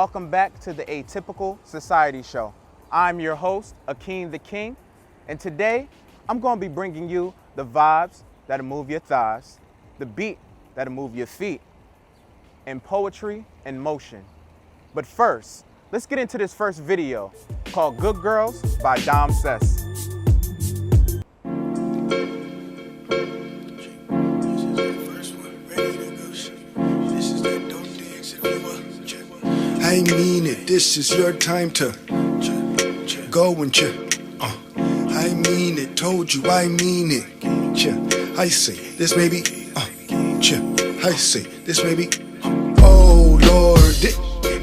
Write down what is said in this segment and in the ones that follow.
Welcome back to the Atypical Society Show. I'm your host, Akin the King, and today I'm going to be bringing you the vibes that'll move your thighs, the beat that'll move your feet, and poetry in motion. But first, let's get into this first video called Good Girls by Dom Cess. I mean it, this is your time to go and check. I mean it, told you I mean it. I say this may be. I say this may be. Oh Lord, it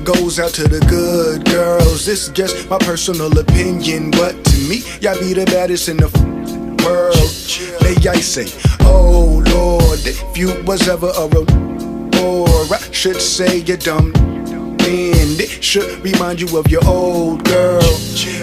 goes out to the good girls. This is just my personal opinion, but to me, y'all be the baddest in the world. May I say, oh Lord, if you was ever a road, or I should say you're dumb. And it should remind you of your old girl.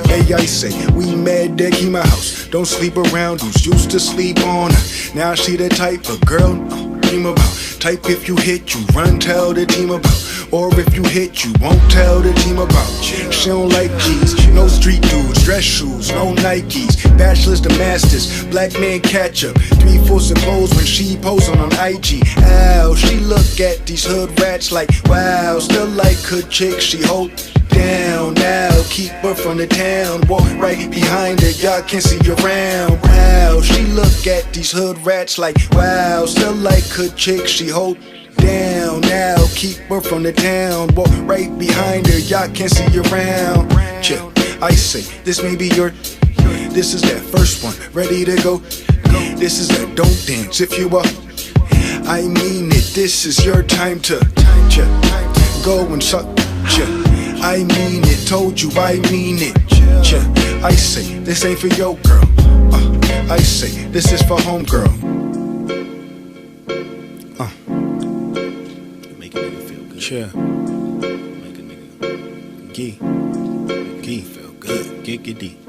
May I say, we met at my house. Don't sleep around who's used to sleep on her. Now she the type of girl dream about. Type if you hit, you run, tell the team about. Or if you hit, you won't tell the team about. She don't like G's, no street dudes, dress shoes, no Nikes. Bachelors to masters, black man catch up. 3/4 of clothes when she posing on IG. Ow, she look at these hood rats like, wow. Still like her chick, she hold down. Now keep her from the town, walk right behind her, y'all can't see you around. Wow, she look at these hood rats like, wow. Still like her chick, she hold down. Now keep her from the town, walk right behind her, y'all can't see you around. Chill, I say, this may be your. This is that first one, ready to go. This is that don't dance if you are. I mean it, this is your time to go and suck. I mean it, told you I mean it. I say, this ain't for your girl. I say, this is for homegirl. Make a nigga feel good. Chill. Make a nigga gee feel good. Get deep.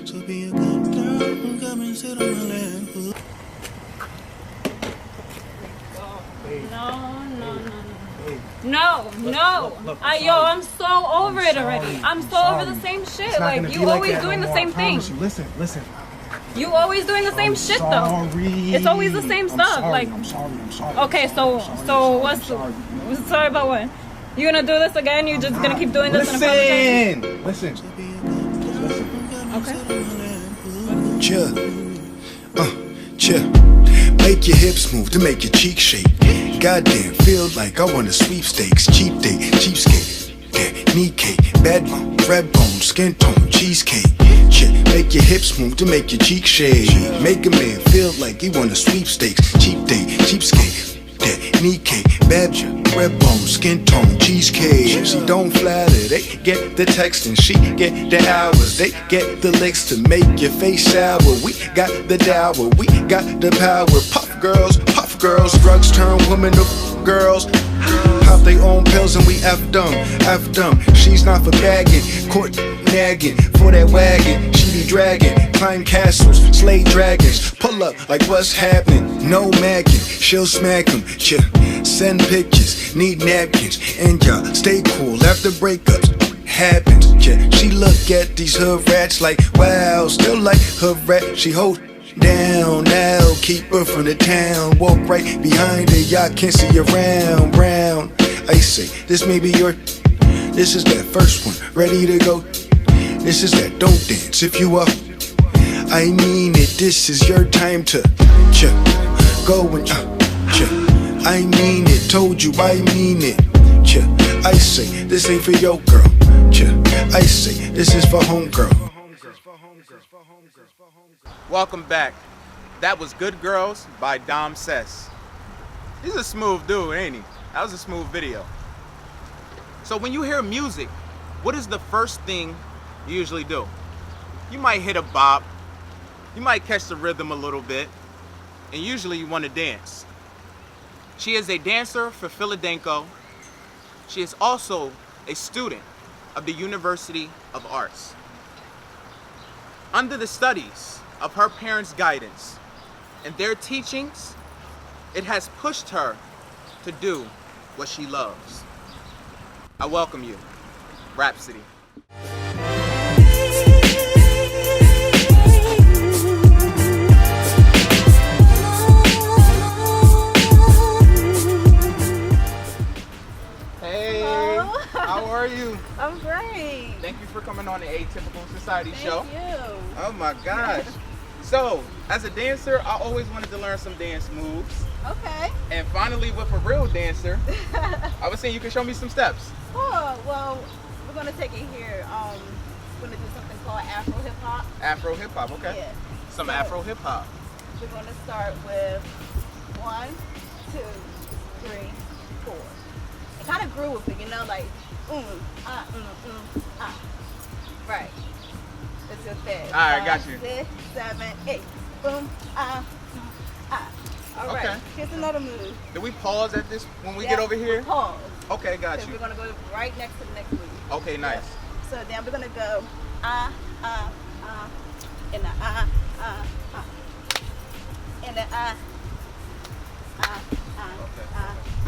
So be a good girl, come and sit on my lap. No. I'm so over it already. I'm so over the same shit. Like, you always doing the same thing. Listen. You always doing the same shit though. It's always the same stuff. Like, I'm sorry. okay, so what's sorry about what? You gonna do this again? You just gonna keep doing this? Listen. Okay. Chill. Make your hips move to make your cheek shake. Goddamn, feel like I want a sweepstakes. Cheap date, cheapskate. Yeah, knee cake, bad bone, red bone, skin tone, cheesecake. Chill. Make your hips move to make your cheek shake. Make a man feel like he want a sweepstakes. Cheap date, cheapskate. Yeah, knee cake, bad red bone, skin tone, cheesecake. She don't flatter, they get the text and she get the hours. They get the licks to make your face sour. We got the dower, we got the power. Puff girls, drugs turn women to girls. Pop they own pills and we F them. She's not for bagging, court nagging for that wagon. She be dragging, climb castles, slay dragons. Pull up like what's happening, no magging. She'll smack them, send pictures, need napkins. And y'all stay cool after breakups happens. She look at these hood rats like, wow. Still like her rat, she hold down. Now keep her from the town, walk right behind her, y'all can't see you around. Brown, I say, this may be your. This is that first one, ready to go. This is that don't dance if you are. I mean it, this is your time to go and I mean it, told you I mean it. I say, this ain't for your girl. I say, this is for homegirl. Welcome back. That was Good Girls by Dom Cess. He's a smooth dude, ain't he? That was a smooth video. So when you hear music, what is the first thing you usually do? You might hit a bop, you might catch the rhythm a little bit, and usually you want to dance. She is a dancer for Philadanco. She is also a student of the University of Arts. Under the studies of her parents' guidance and their teachings, it has pushed her to do what she loves. I welcome you, Rhapsody. Hey, Hello. how are you? I'm great. Thank you for coming on the Atypical Society show. Thank you. Oh my gosh. So, as a dancer, I always wanted to learn some dance moves. Okay. And finally, with a real dancer, I was saying you can show me some steps. Oh, well, we're going to take it here. We're going to do something called Afro hip hop. Afro hip hop, okay? Yeah. Some So, Afro hip hop. We're going to start with 1, 2, 3, 4. And kind of groove with it, you know, like, Right. Let's do it fast. All right, got you. 6, 7, 8. Boom, All right. Okay. Here's another move. Do we pause at this when we Yeah, get over here? Pause. Okay, got So you. we're gonna go right next to the next move. Okay, nice. So then we're gonna go and the and the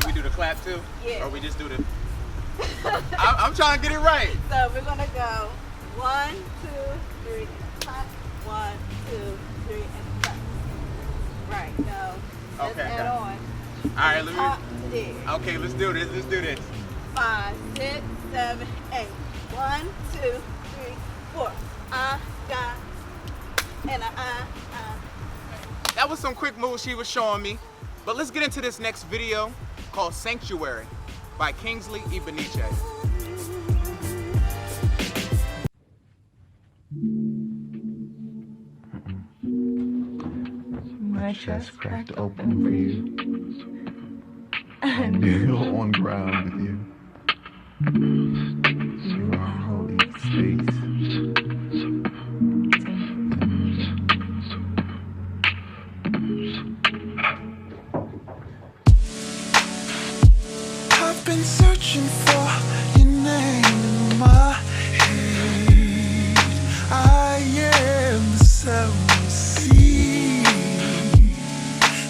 Do we do the clap too? Yeah. Or we just do the... I'm trying to get it right. So we're gonna go 1, 2, 3, and clap. 1, 2, 3, and clap. Right. Now let's Okay, add got on. All right, let Top me... there. Okay, let's do this. Let's do this. 5, 6, 7, 8. 1, 2, 3, 4. Ga. And That was some quick moves she was showing me. But let's get into this next video called Sanctuary by Kingsley Ibeniche. My chest cracked open for you. I kneel on ground with you. You are holy space. I've been searching for your name in my head. I am the sound you see,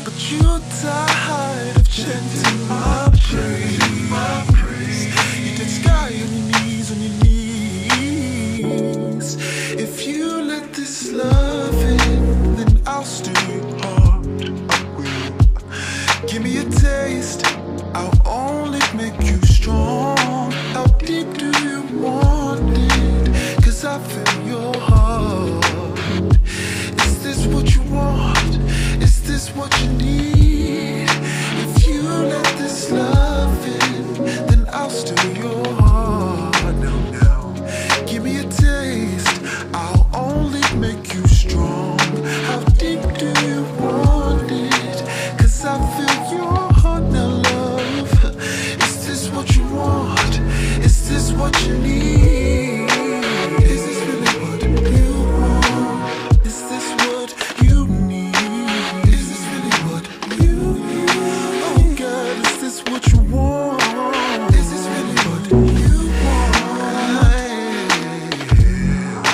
but you tired of chanting my praise. You did sky on your knees. If you let this love in, then I'll steal your heart. I will. Give me a taste. I'll only make you strong. How deep do you want it? 'Cause I feel your heart. Is this what you want? Is this what you need? If you let this love in, then I'll steal your heart. Now, give me a taste. I'll only make you strong. How deep do you want it? 'Cause I feel your heart now, love. Is this what you want? Is this what you need? Is this really what you want? Is this what you need? Is this really what you need? Oh God, is this what you want? Is this really what you want?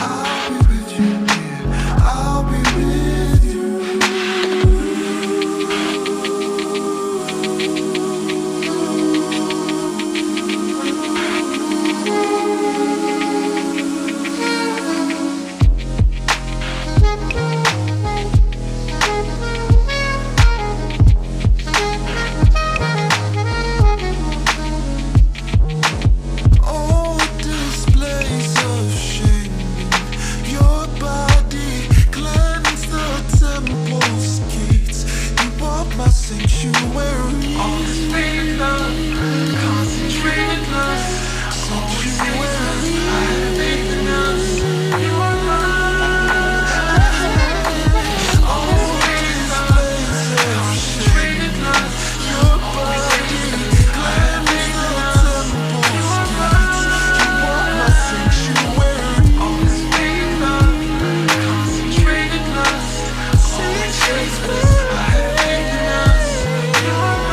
I'll be with you, yeah. I'll be with you. All displays of shame, your body cleanse the temple's gates. You are my sanctuary. All this faded love, concentrated love, sanctuary. I have faith in us. You are love. All displays of concentrated love, your body cleanse the temple's gates. You are my sanctuary. All this faded love, concentrated love, sanctuary. I have faith in us. You are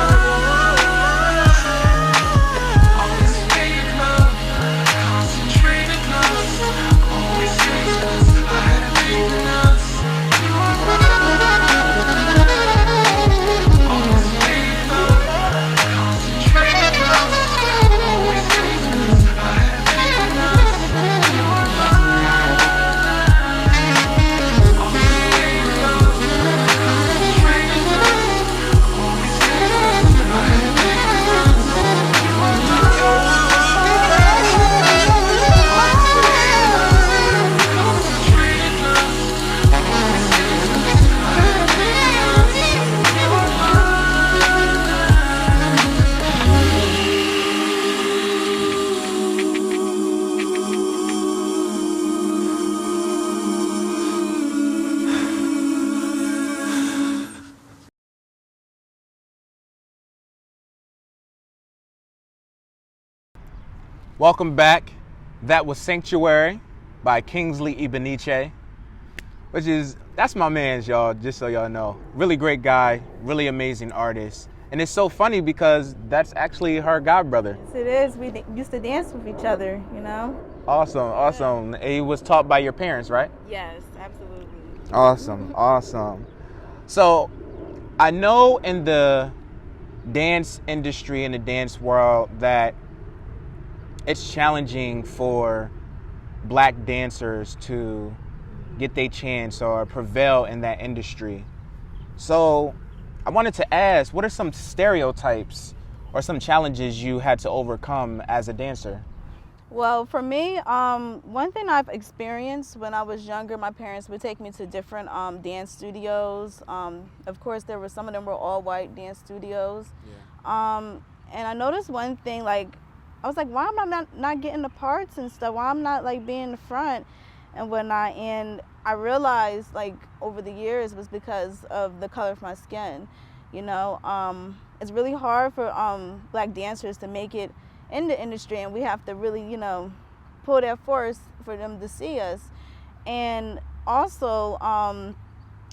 Welcome back. That was Sanctuary by Kingsley Ebeniche, that's my man's, y'all, just so y'all know. Really great guy, really amazing artist. And it's so funny because that's actually her godbrother. Yes, it is. We used to dance with each other, you know? Awesome. And he was taught by your parents, right? Yes, absolutely. Awesome. So I know in the dance industry, in the dance world, that it's challenging for black dancers to get their chance or prevail in that industry. So I wanted to ask, what are some stereotypes or some challenges you had to overcome as a dancer? Well, for me, one thing I've experienced when I was younger, my parents would take me to different dance studios. Of course, some of them were all white dance studios. Yeah. And I noticed one thing, like, I was like, why am I not getting the parts and stuff? Why I'm not like being in the front and whatnot? And I realized, like, over the years, it was because of the color of my skin. You know, it's really hard for black dancers to make it in the industry, and we have to really, you know, pull that force for them to see us. And also,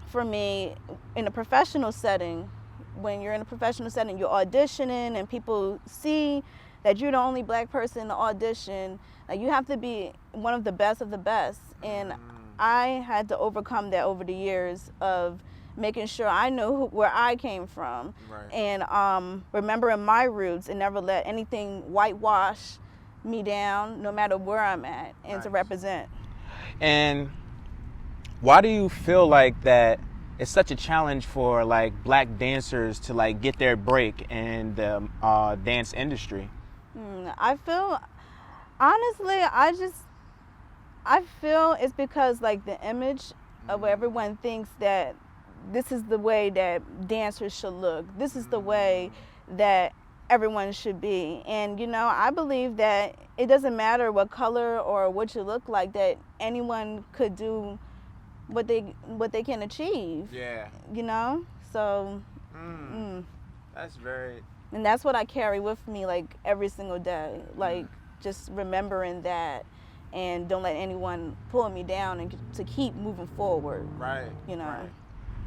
for me, in a professional setting, when you're in a professional setting, you're auditioning, and people see that you're the only black person in the audition. Like, you have to be one of the best of the best. And I had to overcome that over the years of making sure I knew where I came from. Right. And remembering my roots and never let anything whitewash me down, no matter where I'm at, and nice. To represent. And why do you feel like that it's such a challenge for like black dancers to like get their break in the dance industry? I feel, honestly, I feel it's because like the image of everyone thinks that this is the way that dancers should look. This is the way that everyone should be. And, you know, I believe that it doesn't matter what color or what you look like, that anyone could do what they can achieve. Yeah. You know? So, That's very... And that's what I carry with me, like, every single day. Like, just remembering that, and don't let anyone pull me down, and to keep moving forward. Right. You know? Right.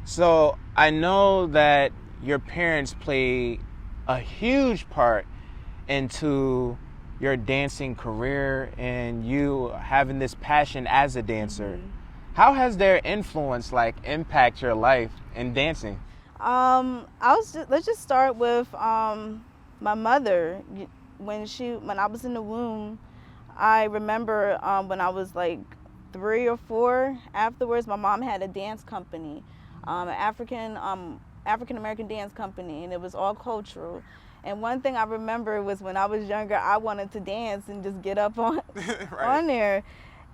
So I know that your parents played a huge part into your dancing career and you having this passion as a dancer. How has their influence like impact your life in dancing? Let's just start with my mother. When I was in the womb, I remember when I was like 3 or 4. Afterwards, my mom had a dance company, an African American dance company, and it was all cultural. And one thing I remember was when I was younger, I wanted to dance and just get up on right. on there.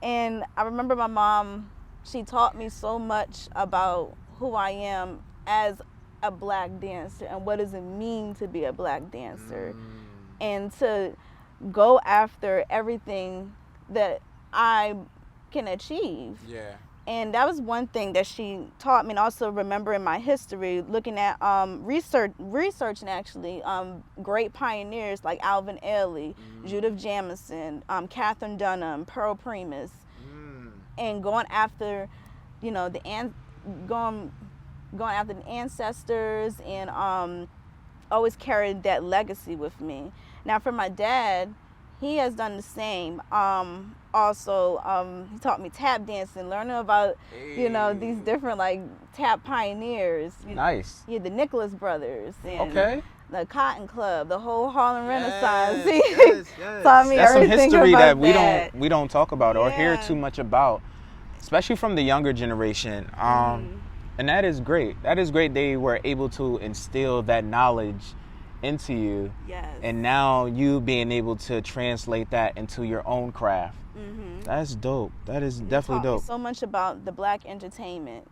And I remember my mom, she taught me so much about who I am as a black dancer and what does it mean to be a black dancer, and to go after everything that I can achieve. Yeah. And that was one thing that she taught me, and also remembering my history, looking at researching actually great pioneers like Alvin Ailey, Judith Jamison, Catherine Dunham, Pearl Primus, and going after, you know, going after the ancestors, and always carried that legacy with me. Now for my dad, he has done the same. Also, he taught me tap dancing, learning about, you know, these different like tap pioneers. Nice. Yeah, the Nicholas Brothers. And okay. The Cotton Club, the whole Harlem Renaissance. Yes. Taught me That's some everything history about that we don't talk about or hear too much about, especially from the younger generation. And that is great. That is great they were able to instill that knowledge into you. Yes. And now you being able to translate that into your own craft. That's dope. That is definitely dope. So much about the black entertainment.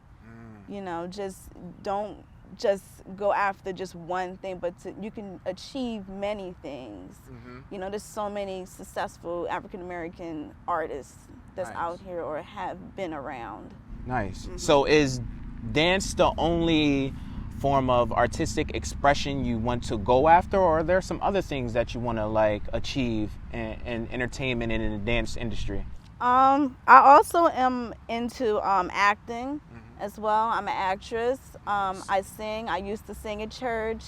You know, just don't just go after just one thing, but you can achieve many things. You know, there's so many ssuccessful African American artists that's out here or have been around. Nice. So is dance the only form of artistic expression you want to go after, or are there some other things that you want to like achieve in entertainment and in the dance industry? I also am into acting as well. I'm an actress. I sing. I used to sing at church.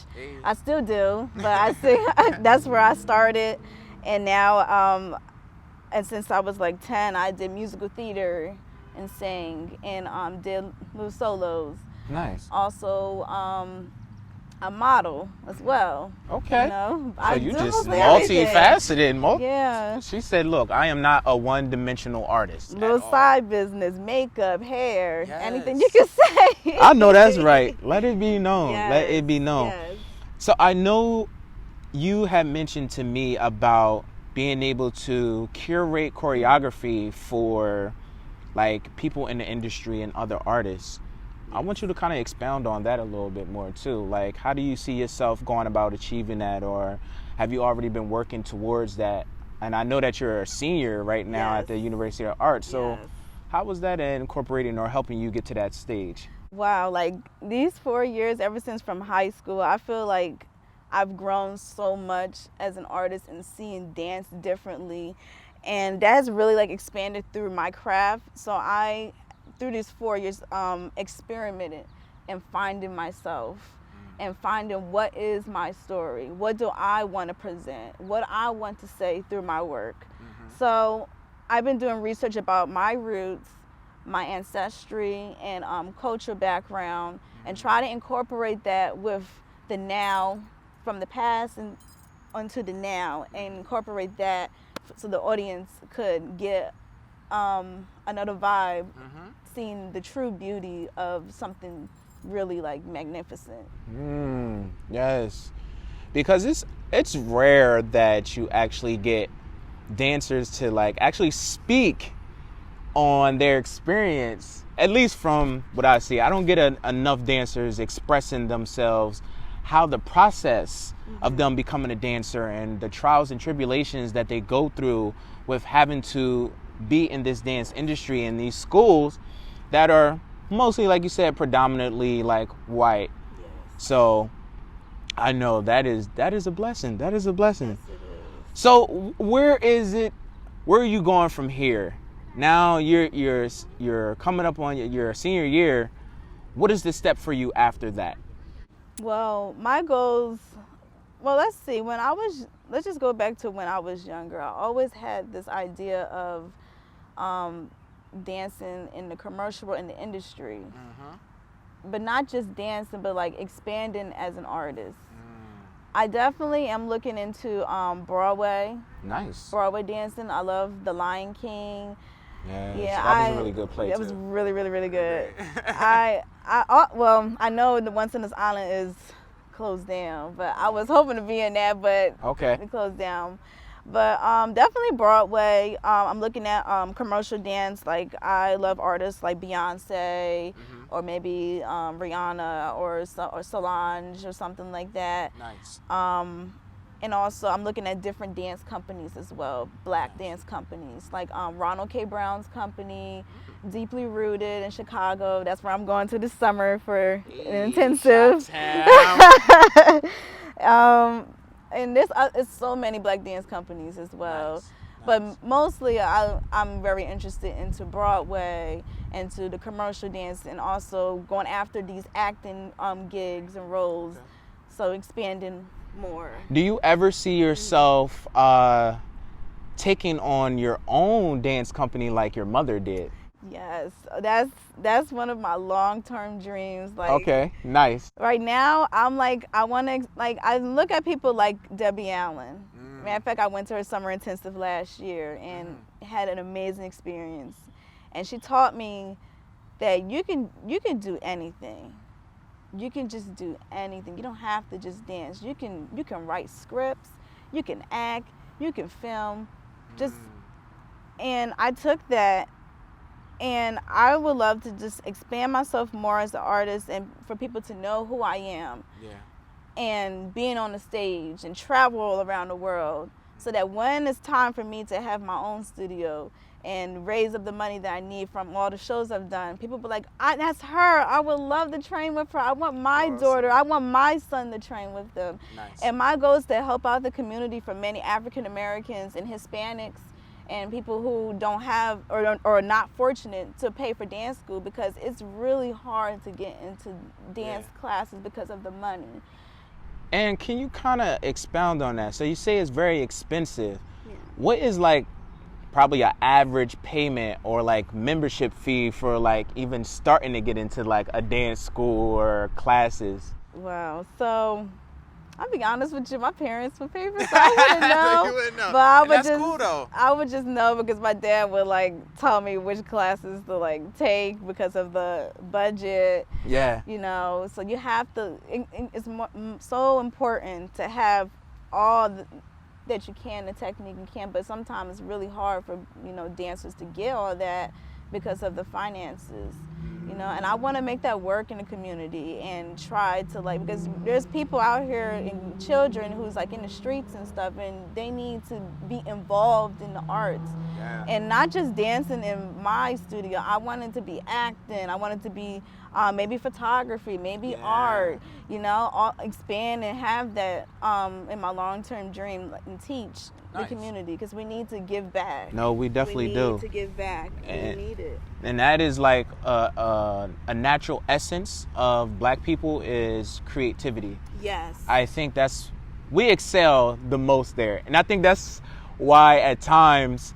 I still do, but I sing. That's where I started, and now and since I was like 10, I did musical theater and sang and did little solos. Nice. Also, a model as well. Okay. You know, So I you do just mostly everything. multifaceted. Yeah. She said, "Look, I am not a one-dimensional artist." at Little all." side business, makeup, hair, Yes. anything you can say. I know that's right. Let it be known. Yes, Let it be known. yes. So I know you had mentioned to me about being able to curate choreography for like people in the industry and other artists. I want you to kind of expound on that a little bit more too. Like, how do you see yourself going about achieving that, or have you already been working towards that? And I know that you're a senior right now at Yes. the University of Art. So Yes. how was that incorporating or helping you get to that stage? Wow, like these 4 years, ever since from high school, I feel like I've grown so much as an artist and seeing dance differently. And that has really like expanded through my craft. So I, through these 4 years, experimented and finding myself and finding what is my story. What do I want to present? What I want to say through my work. So I've been doing research about my roots, my ancestry, and cultural background, and try to incorporate that with the now, from the past and onto the now, and incorporate that so the audience could get another vibe, seeing the true beauty of something really like magnificent. Yes, because it's rare that you actually get dancers to like actually speak on their experience. At least from what I see, I don't get enough dancers expressing themselves, how the process of them becoming a dancer and the trials and tribulations that they go through with having to be in this dance industry in these schools that are mostly, like you said, predominantly like white. So I know that is a blessing. That is a blessing. So where are you going from here? Now you're coming up on your senior year. What is the step for you after that? Well, my goals, well, let's see, let's just go back to when I was younger. I always had this idea of dancing in the commercial world, in the industry. But not just dancing, but like expanding as an artist. I definitely am looking into Broadway. Nice. Broadway dancing. I love The Lion King. Yes, that was a really good play It too. was really, really, really good. Well, I know the Once on This Island is closed down, but I was hoping to be in that, but Okay. it closed down. But definitely Broadway. I'm looking at commercial dance. Like I love artists like Beyonce, or maybe Rihanna, or Solange, or something like that. Nice. And also I'm looking at different dance companies as well, black dance companies, like Ronald K. Brown's company, Deeply Rooted in Chicago. That's where I'm going to this summer for an intensive. And it's so many black dance companies as well. Nice. But mostly I'm very interested into Broadway, into the commercial dance, and also going after these acting gigs and roles. So expanding more. Do you ever see yourself taking on your own dance company like your mother did? Yes, that's one of my long-term dreams. Like, Okay, nice. right now, I'm like, I look at people like Debbie Allen. Matter of fact, I went to her summer intensive last year and had an amazing experience. And she taught me that you can do anything. You can just do anything. You don't have to just dance. You can write scripts, you can act, you can film. And I took that, and I would love to just expand myself more as an artist and for people to know who I am. Yeah. And being on the stage and travel all around the world, so that when it's time for me to have my own studio and raise up the money that I need from all the shows I've done. People be like, that's her. I would love to train with her. I want my daughter. I want my son to train with them. Nice. And my goal is to help out the community for many African Americans and Hispanics and people who don't have or are not fortunate to pay for dance school, because it's really hard to get into dance classes because of the money. And can you kind of expound on that? So you say it's very expensive. Yeah. What is like probably an average payment or like membership fee for like even starting to get into like a dance school or classes? Wow. So I'll be honest with you, my parents would pay for it, so I wouldn't know. You wouldn't know. But I And would that's just, cool though. I would just know because my dad would like tell me which classes to like take because of the budget. Yeah. You know, so you have to. It's so important to have all that you can, the technique you can. But sometimes it's really hard for dancers to get all that because of the finances. And I want to make that work in the community and try to because there's people out here and children who's like in the streets and stuff, and they need to be involved in the arts. Yeah. And not just dancing in my studio. I want it to be acting. I want it to be maybe photography, maybe art, expand and have that in my long-term dream and teach the community, because we need to give back. No, we definitely do. We need to give back. We need it. And that is like a natural essence of Black people is creativity. Yes. I think we excel the most there. And I think that's why at times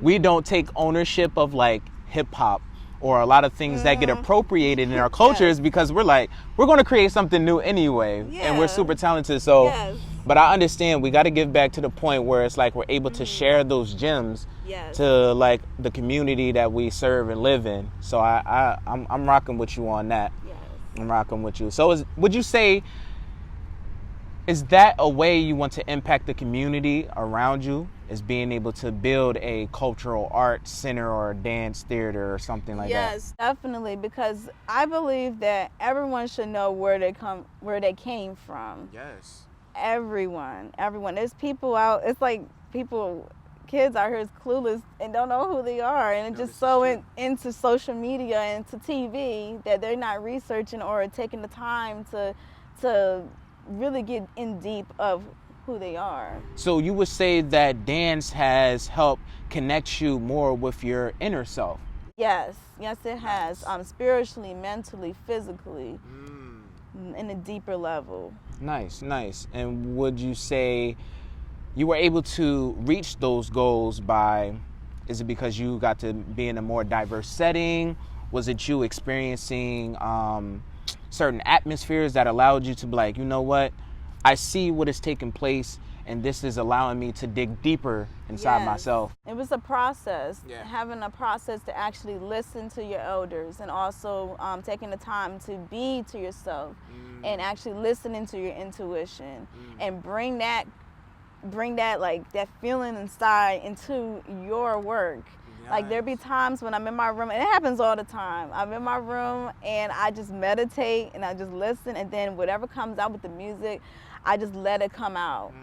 we don't take ownership of like hip hop or a lot of things that get appropriated in our cultures, because we're going to create something new anyway. And we're super talented. So, but I understand we got to give back to the point where it's like we're able to share those gems to like the community that we serve and live in. So I'm rocking with you on that. Yes. I'm rocking with you. So would you say, is that a way you want to impact the community around you, is being able to build a cultural arts center or a dance theater or something like that? Yes, definitely, because I believe that everyone should know where they came from. Yes. Everyone. There's people out, it's like kids out here is clueless and don't know who they are, and it's just so into social media and to TV that they're not researching or taking the time to really get in deep of who they are. So you would say that dance has helped connect you more with your inner self? Yes, it has. Spiritually, mentally, physically, in a deeper level. Nice. And would you say you were able to reach those goals is it because you got to be in a more diverse setting? Was it you experiencing certain atmospheres that allowed you to be like, you know what, I see what is taking place, and this is allowing me to dig deeper inside myself? It was a process, having a process to actually listen to your elders, and also taking the time to be to yourself and actually listening to your intuition and bring that like that feeling inside into your work. Like there be times when I'm in my room, and it happens all the time. I'm in my room and I just meditate and I just listen, and then whatever comes out with the music, I just let it come out.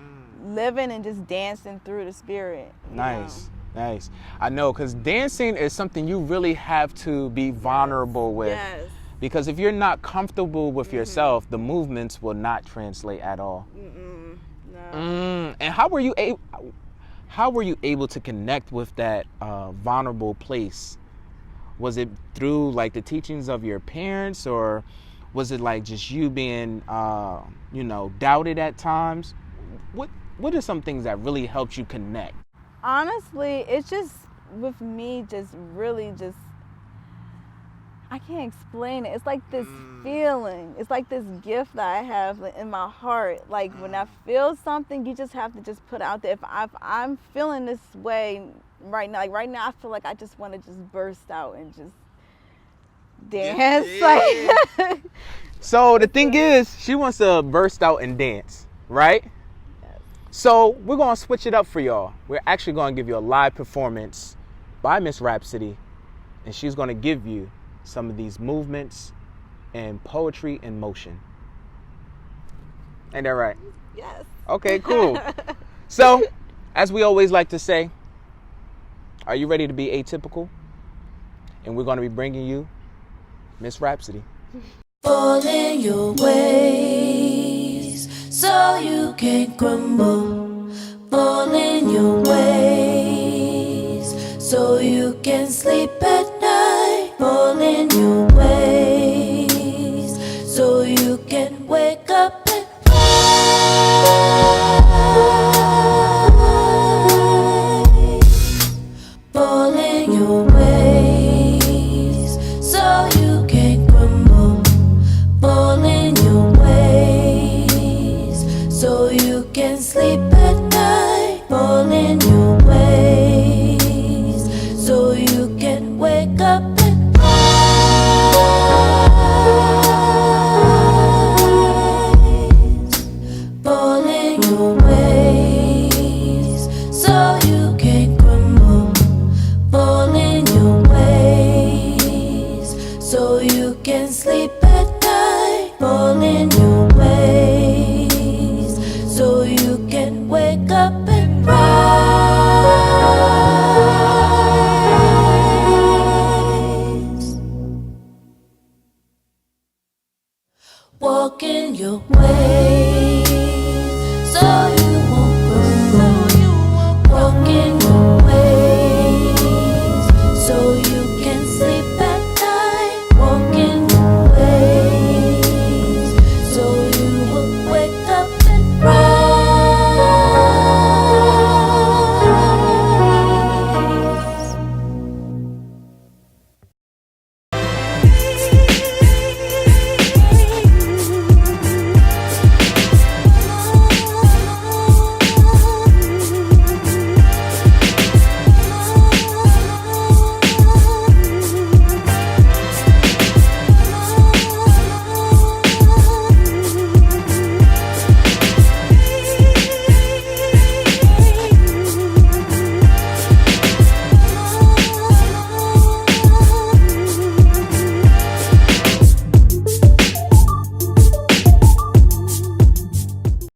Living and just dancing through the spirit. Nice. I know, because dancing is something you really have to be vulnerable with. Yes. Because if you're not comfortable with yourself, the movements will not translate at all. No. And how were you able to connect with that vulnerable place? Was it through like the teachings of your parents, or was it like just you being doubted at times? What are some things that really helped you connect? Honestly, it's just with me, just really just, I can't explain it. It's like this feeling. It's like this gift that I have in my heart. Like when I feel something, you just have to just put it out there. If I'm feeling this way right now, like right now, I feel like I just want to just burst out and just dance. Like. So the thing is, she wants to burst out and dance, right? Yes. So we're going to switch it up for y'all. We're actually going to give you a live performance by Miss Rhapsody, and she's going to give you some of these movements and poetry in motion. Ain't that right? Yes. Okay, cool. So, as we always like to say, Are you ready to be atypical? And we're going to be bringing you Miss Rhapsody. Fall in your ways so you can crumble. Fall in your ways so you can sleep at night. Fall in your ways so you can wake up and rise. Fall in your ways so you can crumble. Fall in your ways so you can sleep at night. Fall in your ways so you can wake up and rise. Fall in your ways so you can crumble. Fall in your ways so you can sleep at night. Fall in your ways so you can wake up and rise. Walk in your ways so